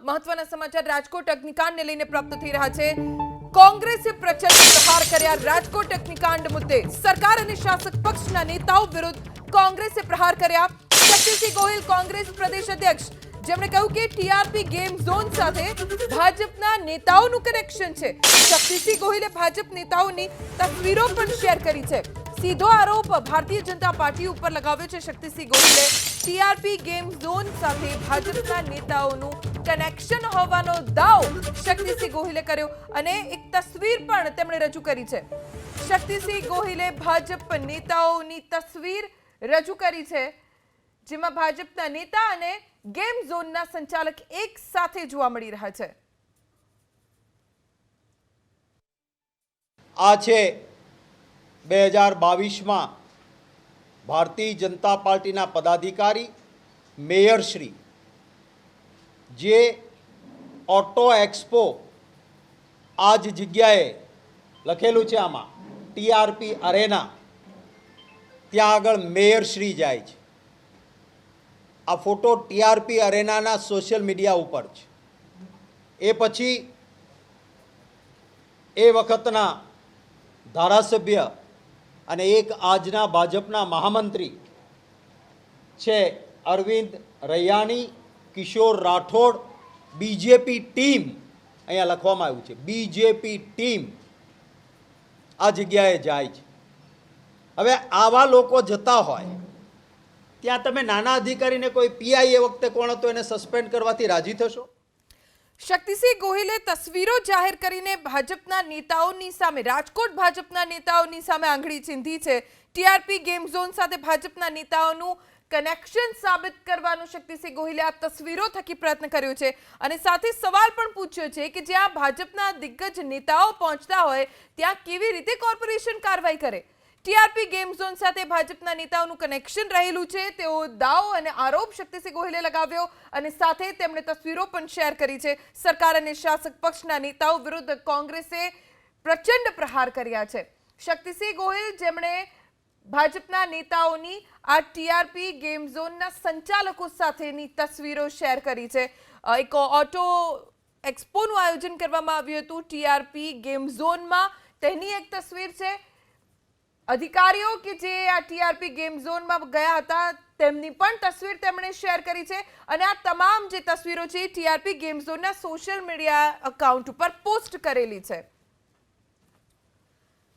મહત્વના સમાચાર રાજકોટ અગ્નિકાંડને લઈને પ્રાપ્ત થઈ રહ્યા છે। કોંગ્રેસે પ્રચંડ પ્રહાર કર્યા રાજકોટ અગ્નિકાંડ મુદ્દે। સરકાર અને શાસક પક્ષના નેતાઓ વિરુદ્ધ કોંગ્રેસે પ્રહાર કર્યા। શક્તિસિંહ ગોહિલ કોંગ્રેસ પ્રદેશ અધ્યક્ષ જેમણે કહ્યું કે ટીઆરપી ગેમ ઝોન સાથે ભાજપના નેતાઓનું કનેક્શન છે। શક્તિસિંહ ગોહિલે ભાજપ નેતાઓની તસવીરો પણ શેર કરી છે। सीधो आरोप भारतीय जनता पार्टी ऊपर लगाव्यो छे। शक्तिसिंह गोहिले टीआरपी गेम झोन साथे भाजपना नेताओनुं कनेक्शन होवानो दाव शक्तिसिंह गोहिले कर्यो अने एक तस्वीर पण તેમણે રજૂ કરી છે। શક્તિસિંહ ગોહિલે ભાજપ નેતાઓની તસવીર રજૂ કરી છે જેમાં ભાજપના નેતા અને ગેમ ઝોનના સંચાલક એક સાથે જોવા મળી રહ્યા છે। આ છે 2022 ભારતીય જનતા પાર્ટીના પદાધિકારી મેયરશ્રી જે ઓટો એક્સપો આ જ જગ્યાએ લખેલું છે આમાં ટીઆરપી અરેના ત્યાં આગળ મેયરશ્રી જાય છે। આ ફોટો ટીઆરપી અરેનાના સોશિયલ મીડિયા ઉપર છે। એ પછી એ વખતના ધારાસભ્ય અને એક આજના ભાજપના મહામંત્રી છે અરવિંદ રૈયાણી, કિશોર રાઠોડ, બીજેપી ટીમ, અહીંયા લખવામાં આવ્યું છે બીજેપી ટીમ આ જગ્યાએ જાય છે। હવે આવા લોકો જતા હોય ત્યાં તમે નાના અધિકારીને કોઈ પીઆઈ એ વખતે કોણ હતો એને સસ્પેન્ડ કરવાથી રાજી થશો? શક્તિસિંહ ગોહિલે તસવીરો જાહેર કરીને ભાજપના નેતાઓની સામે રાજકોટ ભાજપના નેતાઓની સામે આંગળી ચીંધી છે। ટીઆરપી ગેમ ઝોન સાથે ભાજપના નેતાઓનું કનેક્શન સાબિત કરવાનો શક્તિસિંહ ગોહિલે આ તસવીરો થકી પ્રયત્ન કર્યો છે અને સાથે સવાલ પણ પૂછ્યો છે કે જ્યાં ભાજપના દિગ્ગજ નેતાઓ પહોંચતા હોય ત્યાં કેવી રીતે કોર્પોરેશન કાર્યવાહી કરે। ટીઆરપી ગેમ ઝોન સાથે ભાજપના નેતાઓનું કનેક્શન રહેલું છે તેવો દાવ અને આરોપ શક્તિસિંહ ગોહિલે લગાવ્યો અને સાથે તેમણે તસવીરો પણ શેર કરી છે। સરકાર અને શાસક પક્ષના નેતાઓ વિરુદ્ધ કોંગ્રેસે પ્રચંડ પ્રહાર કર્યા છે। શક્તિસિંહ ગોહિલ જેમણે ભાજપના નેતાઓની આ ટીઆરપી ગેમ ઝોનના સંચાલકો સાથેની તસવીરો શેર કરી છે। એક ઓટો એક્સપોનું આયોજન કરવામાં આવ્યું હતું ટીઆરપી ગેમ ઝોનમાં, તેની એક તસવીર છે। અધિકારીઓ કે જે આ ટીઆરપી ગેમ ઝોનમાં ગયા હતા તેમની પણ તસવીર તેમણે શેર કરી છે અને આ તમામ જે તસવીરો છે ટીઆરપી ગેમ ઝોનના સોશિયલ મીડિયા એકાઉન્ટ ઉપર પોસ્ટ કરેલી છે।